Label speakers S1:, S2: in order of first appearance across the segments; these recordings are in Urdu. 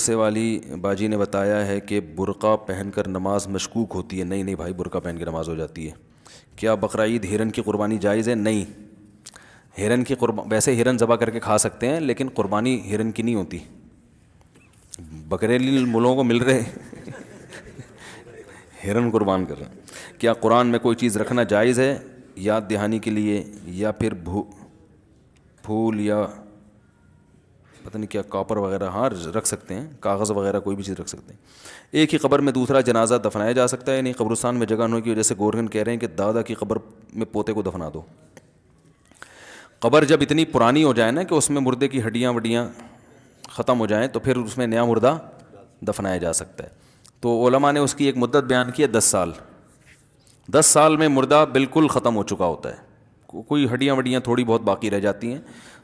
S1: سے والی باجی نے بتایا ہے کہ برقع پہن کر نماز مشکوک ہوتی ہے. نہیں بھائی، برقع پہن کے نماز ہو جاتی ہے. کیا بقرعید ہرن کی قربانی جائز ہے؟ نہیں. ہرن کی ویسے ہرن ذبح کر کے کھا سکتے ہیں، لیکن قربانی ہرن کی نہیں ہوتی. بکریلی ملوں کو مل رہے ہرن قربان کر رہے ہیں. کیا قرآن میں کوئی چیز رکھنا جائز ہے یاد دہانی کے لیے، یا پھر پھول یا پتہ نہیں کیا کاپر وغیرہ؟ ہاں رکھ سکتے ہیں، کاغذ وغیرہ کوئی بھی چیز رکھ سکتے ہیں. ایک ہی قبر میں دوسرا جنازہ دفنایا جا سکتا ہے؟ نہیں. قبرستان میں جگہ نہ ہونے کی وجہ سے گورنمنٹ کہہ رہے ہیں کہ دادا کی قبر میں پوتے کو دفنا دو. قبر جب اتنی پرانی ہو جائے نا کہ اس میں مردے کی ہڈیاں وڈیاں ختم ہو جائیں تو پھر اس میں نیا مردہ دفنایا جا سکتا ہے. تو علماء نے اس کی ایک مدت بیان کی ہے 10 سال. 10 سال میں مردہ بالکل ختم ہو چکا ہوتا ہے. کوئی ہڈیاں وڈیاں تھوڑی بہت باقی رہ جاتی ہیں،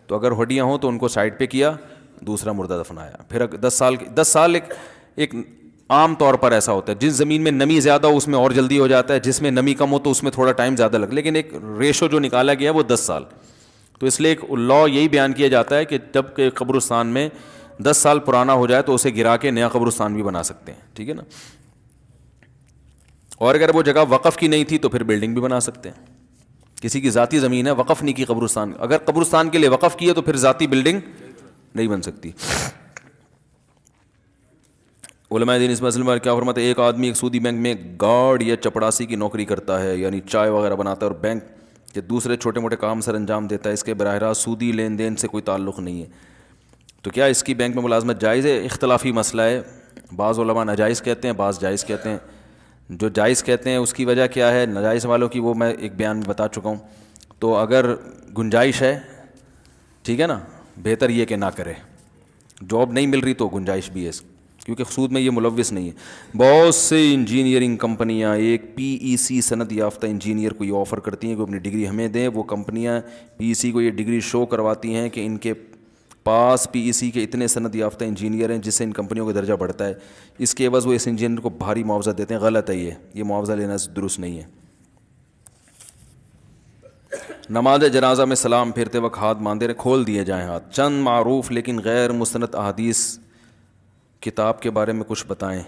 S1: تو اگر ہڈیاں ہوں تو ان کو سائڈ پہ کیا، دوسرا مردہ دفنایا. پھر 10 سال ایک عام طور پر ایسا ہوتا ہے. جس زمین میں نمی زیادہ ہو اس میں اور جلدی ہو جاتا ہے، جس میں نمی کم ہو تو اس میں تھوڑا ٹائم زیادہ لگتا ہے، لیکن ایک ریشو جو نکالا گیا ہے وہ 10 سال. تو اس لیے ایک لا یہی بیان کیا جاتا ہے کہ جب کہ قبرستان میں 10 سال پرانا ہو جائے تو اسے گرا کے نیا قبرستان بھی بنا سکتے ہیں. ٹھیک ہے نا. اور اگر وہ جگہ وقف کی نہیں تھی تو پھر بلڈنگ بھی بنا سکتے ہیں. کسی کی ذاتی زمین ہے، وقف نہیں کی قبرستان، اگر قبرستان کے لیے وقف کی ہے تو پھر ذاتی بلڈنگ نہیں بن سکتی. علماء دین اس مسئلے میں کیا فرماتے ہیں؟ ایک آدمی ایک سودی بینک میں گارڈ یا چپڑاسی کی نوکری کرتا ہے، یعنی چائے وغیرہ بناتا ہے، اور بینک کے دوسرے چھوٹے موٹے کام سر انجام دیتا ہے. اس کے براہ راست سودی لین دین سے کوئی تعلق نہیں ہے، تو کیا اس کی بینک میں ملازمت جائز ہے؟ اختلافی مسئلہ ہے. بعض علماء ناجائز کہتے ہیں، بعض جائز کہتے ہیں. جو جائز کہتے ہیں اس کی وجہ کیا ہے، ناجائز والوں کی وہ میں ایک بیان میں بتا چکا ہوں. تو اگر گنجائش ہے، ٹھیک ہے نا، بہتر یہ کہ نہ کرے. جاب نہیں مل رہی تو گنجائش بھی ہے، کیونکہ سود میں یہ ملوث نہیں ہے. بہت سے انجینئرنگ کمپنیاں ایک PEC سند یافتہ انجینئر کو یہ آفر کرتی ہیں کہ اپنی ڈگری ہمیں دیں. وہ کمپنیاں PEC کو یہ ڈگری شو کرواتی ہیں کہ ان کے پاس PEC کے اتنے سند یافتہ انجینئر ہیں، جس سے ان کمپنیوں کا درجہ بڑھتا ہے. اس کے عوض وہ اس انجینئر کو بھاری معاوضہ دیتے ہیں. غلط ہے یہ معاوضہ لینا درست نہیں ہے. نماز جنازہ میں سلام پھیرتے وقت ہاتھ باندھے کھول دیے جائیں ہاتھ. چند معروف لیکن غیر مستند احادیث کتاب کے بارے میں کچھ بتائیں.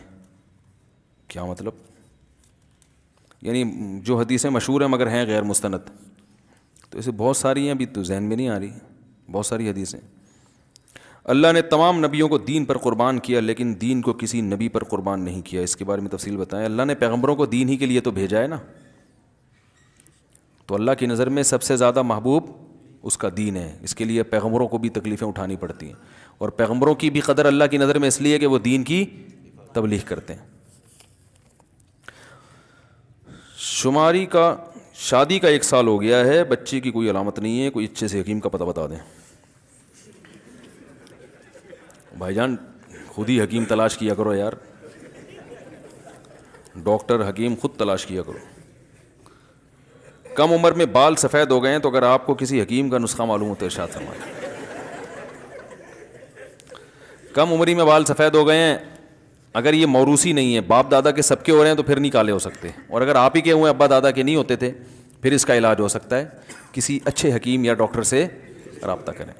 S1: کیا مطلب؟ یعنی جو حدیثیں مشہور ہیں مگر ہیں غیر مستند، تو اسے بہت ساری ہیں، ابھی تو ذہن میں نہیں آ رہی. بہت ساری حدیثیں. اللہ نے تمام نبیوں کو دین پر قربان کیا، لیکن دین کو کسی نبی پر قربان نہیں کیا. اس کے بارے میں تفصیل بتائیں. اللہ نے پیغمبروں کو دین ہی کے لیے تو بھیجا ہے نا، تو اللہ کی نظر میں سب سے زیادہ محبوب اس کا دین ہے. اس کے لیے پیغمبروں کو بھی تکلیفیں اٹھانی پڑتی ہیں، اور پیغمبروں کی بھی قدر اللہ کی نظر میں اس لیے کہ وہ دین کی تبلیغ کرتے ہیں. شادی کا 1 سال ہو گیا ہے، بچے کی کوئی علامت نہیں ہے، کوئی اچھے سے حکیم کا پتہ بتا دیں. بھائی جان خود ہی حکیم تلاش کیا کرو یار، ڈاکٹر حکیم خود تلاش کیا کرو. کم عمر میں بال سفید ہو گئے ہیں، تو اگر آپ کو کسی حکیم کا نسخہ معلوم ہو تو ارشاد فرمائیں. کم عمری میں بال سفید ہو گئے ہیں، اگر یہ موروثی نہیں ہے، باپ دادا کے سب کے ہو رہے ہیں تو پھر نہیں کالے ہو سکتے، اور اگر آپ ہی کے ہوئے ابا دادا کے نہیں ہوتے تھے پھر اس کا علاج ہو سکتا ہے. کسی اچھے حکیم یا ڈاکٹر سے رابطہ کریں.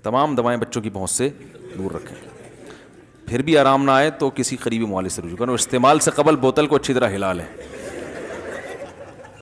S1: تمام دوائیں بچوں کی پہنچ سے دور رکھیں. پھر بھی آرام نہ آئے تو کسی قریبی معالج سے رجوع کریں. استعمال سے قبل بوتل کو اچھی طرح ہلا لیں.